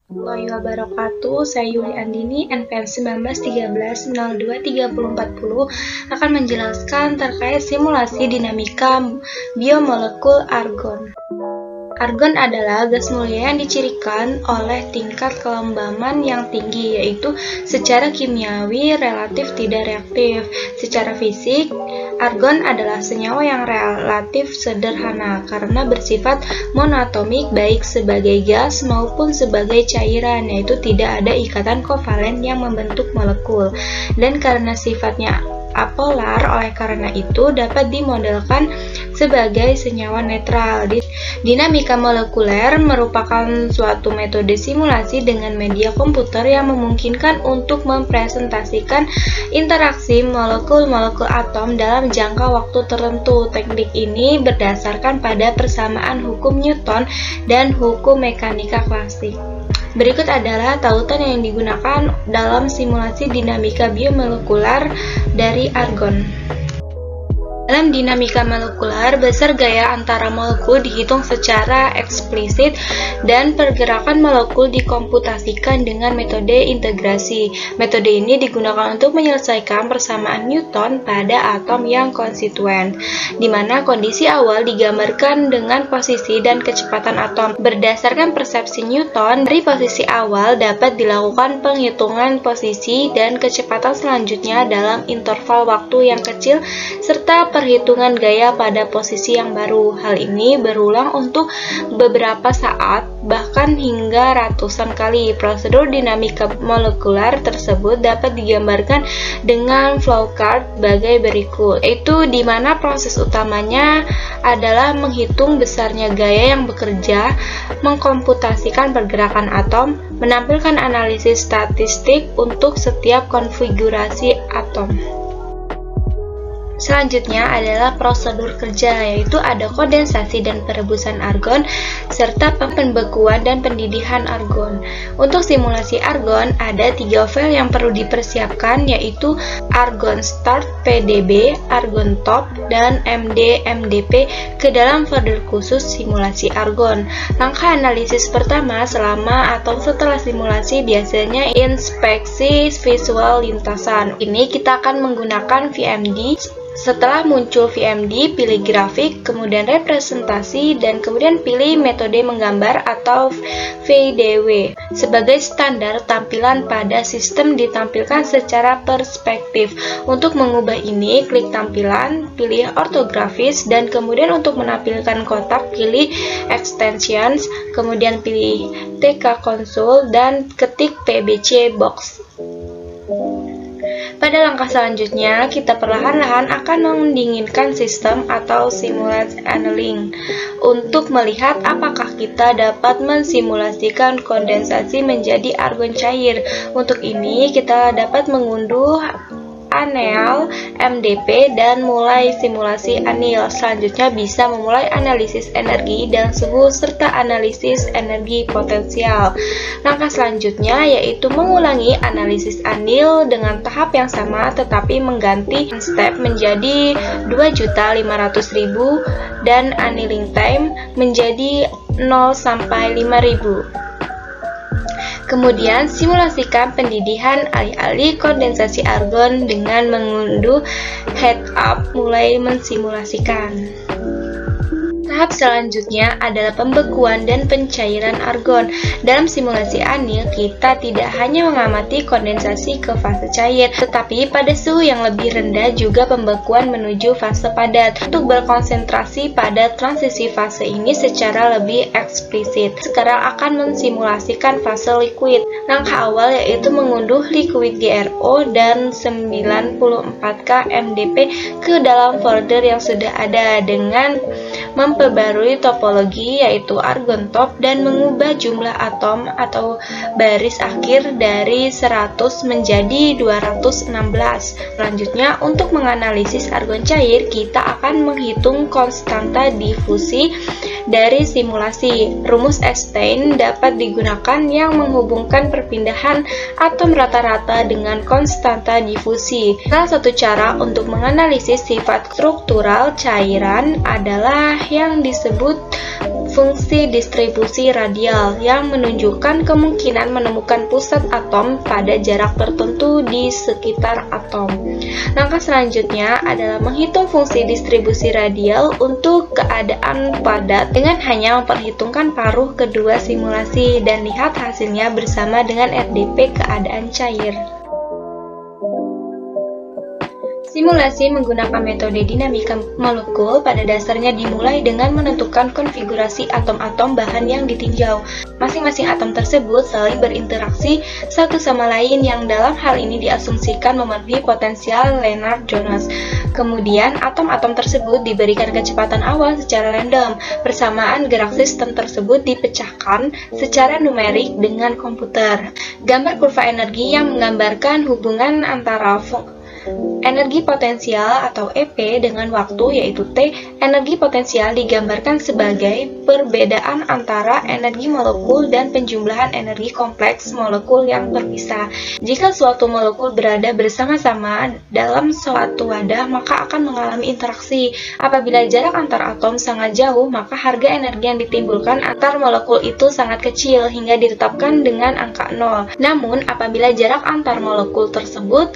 Warahmatullahi wabarakatuh. Saya Yuli Andini, NPM 1913023040 akan menjelaskan terkait simulasi dinamika biomolekul argon. Argon adalah gas mulia yang dicirikan oleh tingkat kelembaban yang tinggi, yaitu secara kimiawi relatif tidak reaktif. Secara fisik, argon adalah senyawa yang relatif sederhana karena bersifat monoatomik baik sebagai gas maupun sebagai cairan, yaitu tidak ada ikatan kovalen yang membentuk molekul. Dan karena sifatnya apolar, oleh karena itu dapat dimodelkan sebagai senyawa netral. Dinamika molekuler merupakan suatu metode simulasi dengan media komputer yang memungkinkan untuk mempresentasikan interaksi molekul-molekul atom dalam jangka waktu tertentu. Teknik ini berdasarkan pada persamaan hukum Newton dan hukum mekanika klasik. Berikut adalah tautan yang digunakan dalam simulasi dinamika biomolekular dari argon. Dalam dinamika molekular, besar gaya antara molekul dihitung secara eksplisit dan pergerakan molekul dikomputasikan dengan metode integrasi. Metode ini digunakan untuk menyelesaikan persamaan Newton pada atom yang konstituen, di mana kondisi awal digambarkan dengan posisi dan kecepatan atom. Berdasarkan persepsi Newton, dari posisi awal dapat dilakukan penghitungan posisi dan kecepatan selanjutnya dalam interval waktu yang kecil, serta perhitungan gaya pada posisi yang baru. Hal ini berulang untuk beberapa saat, bahkan hingga ratusan kali. Prosedur dinamika molekular tersebut dapat digambarkan dengan flowchart sebagai berikut, yaitu di mana proses utamanya adalah menghitung besarnya gaya yang bekerja, mengkomputasikan pergerakan atom, menampilkan analisis statistik untuk setiap konfigurasi atom. Selanjutnya adalah prosedur kerja, yaitu ada kondensasi dan perebusan argon, serta pembekuan dan pendidihan argon. Untuk simulasi argon, ada 3 file yang perlu dipersiapkan, yaitu argon start PDB, argon top, dan MD/MDP ke dalam folder khusus simulasi argon. Langkah analisis pertama selama atau setelah simulasi biasanya inspeksi visual lintasan. Ini kita akan menggunakan VMD. Setelah muncul VMD, pilih grafik, kemudian representasi, dan kemudian pilih metode menggambar atau VDW. Sebagai standar tampilan pada sistem ditampilkan secara perspektif. Untuk mengubah ini, klik tampilan, pilih ortografis, dan kemudian untuk menampilkan kotak, pilih extensions, kemudian pilih TK Console, dan ketik PBC box. Pada langkah selanjutnya, kita perlahan-lahan akan mendinginkan sistem atau simulate annealing untuk melihat apakah kita dapat mensimulasikan kondensasi menjadi argon cair. Untuk ini, kita dapat mengunduh Anneal MDP dan mulai simulasi anneal. Selanjutnya bisa memulai analisis energi dan suhu serta analisis energi potensial. Langkah selanjutnya yaitu mengulangi analisis anneal dengan tahap yang sama tetapi mengganti step menjadi 2.500.000 dan annealing time menjadi 0 sampai 5.000. Kemudian simulasikan pendidihan alih-alih kondensasi argon dengan mengunduh head up mulai mensimulasikan. Tahap selanjutnya adalah pembekuan dan pencairan argon. Dalam simulasi anneal, kita tidak hanya mengamati kondensasi ke fase cair, tetapi pada suhu yang lebih rendah juga pembekuan menuju fase padat. Untuk berkonsentrasi pada transisi fase ini secara lebih eksplisit, sekarang akan mensimulasikan fase liquid. Langkah awal yaitu mengunduh liquid GRO dan 94K MDP ke dalam folder yang sudah ada dengan memperbarui topologi yaitu argon top dan mengubah jumlah atom atau baris akhir dari 100 menjadi 216. Selanjutnya, untuk menganalisis argon cair, kita akan menghitung konstanta difusi dari simulasi. Rumus Einstein dapat digunakan yang menghubungkan perpindahan atom rata-rata dengan konstanta difusi. Salah satu cara untuk menganalisis sifat struktural cairan adalah yang disebut fungsi distribusi radial yang menunjukkan kemungkinan menemukan pusat atom pada jarak tertentu di sekitar atom. Langkah selanjutnya adalah menghitung fungsi distribusi radial untuk keadaan padat dengan hanya memperhitungkan paruh kedua simulasi dan lihat hasilnya bersama dengan RDP keadaan cair. Simulasi menggunakan metode dinamika molekul pada dasarnya dimulai dengan menentukan konfigurasi atom-atom bahan yang ditinjau. Masing-masing atom tersebut saling berinteraksi satu sama lain yang dalam hal ini diasumsikan memenuhi potensial Lennard-Jones. Kemudian, atom-atom tersebut diberikan kecepatan awal secara random. Bersamaan gerak sistem tersebut dipecahkan secara numerik dengan komputer. Gambar kurva energi yang menggambarkan hubungan antara energi potensial atau EP dengan waktu yaitu T. Energi potensial digambarkan sebagai perbedaan antara energi molekul dan penjumlahan energi kompleks molekul yang terpisah. Jika suatu molekul berada bersama-sama dalam suatu wadah, maka akan mengalami interaksi. Apabila jarak antar atom sangat jauh, maka harga energi yang ditimbulkan antar molekul itu sangat kecil hingga ditetapkan dengan angka 0. Namun, apabila jarak antar molekul tersebut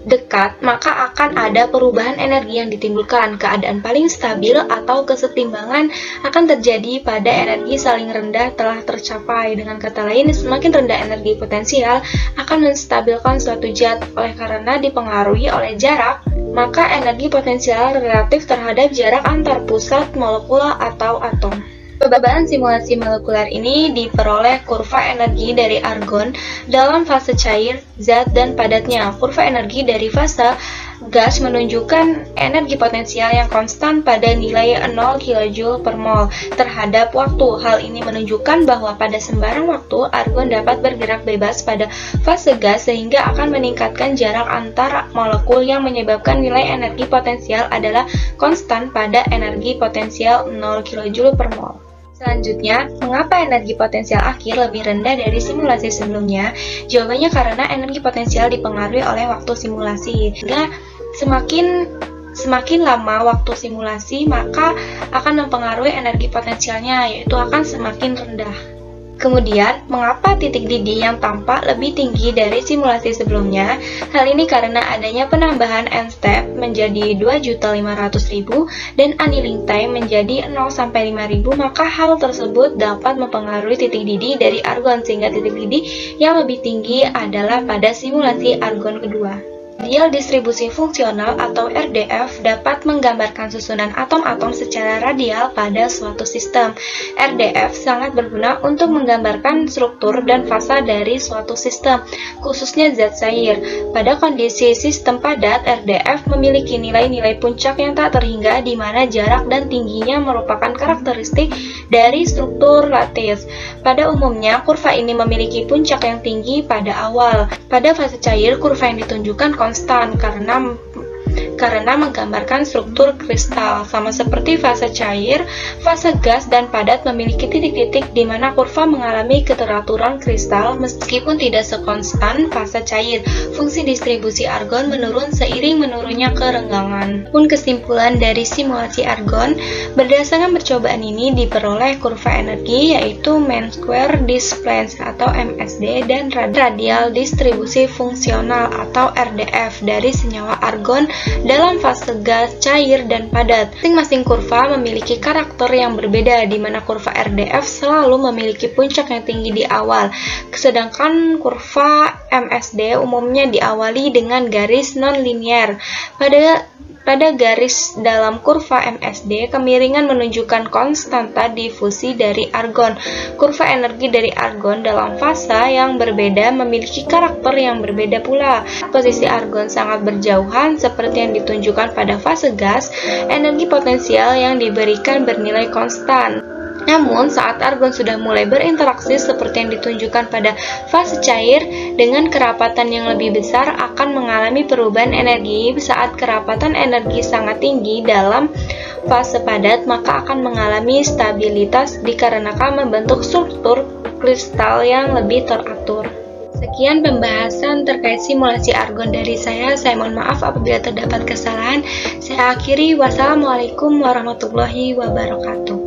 dekat, maka akan ada perubahan energi yang ditimbulkan. Keadaan paling stabil atau kesetimbangan akan terjadi pada energi saling rendah telah tercapai. Dengan kata lain, semakin rendah energi potensial akan menstabilkan suatu zat. Oleh karena dipengaruhi oleh jarak, maka energi potensial relatif terhadap jarak antar pusat molekul atau atom. Percobaan simulasi molekuler ini diperoleh kurva energi dari argon dalam fase cair, zat, dan padatnya. Kurva energi dari fase gas menunjukkan energi potensial yang konstan pada nilai 0 kJ per mol terhadap waktu. Hal ini menunjukkan bahwa pada sembarang waktu, argon dapat bergerak bebas pada fase gas sehingga akan meningkatkan jarak antar molekul yang menyebabkan nilai energi potensial adalah konstan pada energi potensial 0 kJ per mol. Selanjutnya, mengapa energi potensial akhir lebih rendah dari simulasi sebelumnya? Jawabannya karena energi potensial dipengaruhi oleh waktu simulasi. Sehingga semakin lama waktu simulasi, maka akan mempengaruhi energi potensialnya, yaitu akan semakin rendah. Kemudian, mengapa titik didih yang tampak lebih tinggi dari simulasi sebelumnya? Hal ini karena adanya penambahan n-step menjadi 2.500.000 dan annealing time menjadi 0-5.000, maka hal tersebut dapat mempengaruhi titik didih dari argon, sehingga titik didih yang lebih tinggi adalah pada simulasi argon kedua. Radial distribusi fungsional atau RDF dapat menggambarkan susunan atom-atom secara radial pada suatu sistem. RDF sangat berguna untuk menggambarkan struktur dan fasa dari suatu sistem, khususnya zat cair. Pada kondisi sistem padat, RDF memiliki nilai-nilai puncak yang tak terhingga di mana jarak dan tingginya merupakan karakteristik dari struktur lattice. Pada umumnya, kurva ini memiliki puncak yang tinggi pada awal. Pada fase cair, kurva yang ditunjukkan konstan karena menggambarkan struktur kristal. Sama seperti fase cair, fase gas dan padat memiliki titik-titik di mana kurva mengalami keteraturan kristal meskipun tidak sekonstan fase cair. Fungsi distribusi argon menurun seiring menurunnya kerenggangan. Pun kesimpulan dari simulasi argon, berdasarkan percobaan ini diperoleh kurva energi yaitu mean square displacement atau MSD dan radial distribusi fungsional atau RDF dari senyawa argon dalam fase gas, cair, dan padat. Masing-masing kurva memiliki karakter yang berbeda, di mana kurva RDF selalu memiliki puncak yang tinggi di awal, sedangkan kurva MSD umumnya diawali dengan garis non-linear. Pada garis dalam kurva MSD, kemiringan menunjukkan konstanta difusi dari argon. Kurva energi dari argon dalam fase yang berbeda memiliki karakter yang berbeda pula. Posisi argon sangat berjauhan seperti yang ditunjukkan pada fase gas, energi potensial yang diberikan bernilai konstan. Namun, saat argon sudah mulai berinteraksi seperti yang ditunjukkan pada fase cair, dengan kerapatan yang lebih besar akan mengalami perubahan energi. Saat kerapatan energi sangat tinggi dalam fase padat, maka akan mengalami stabilitas dikarenakan membentuk struktur kristal yang lebih teratur. Sekian pembahasan terkait simulasi argon dari saya. Saya mohon maaf apabila terdapat kesalahan. Saya akhiri. Wassalamualaikum warahmatullahi wabarakatuh.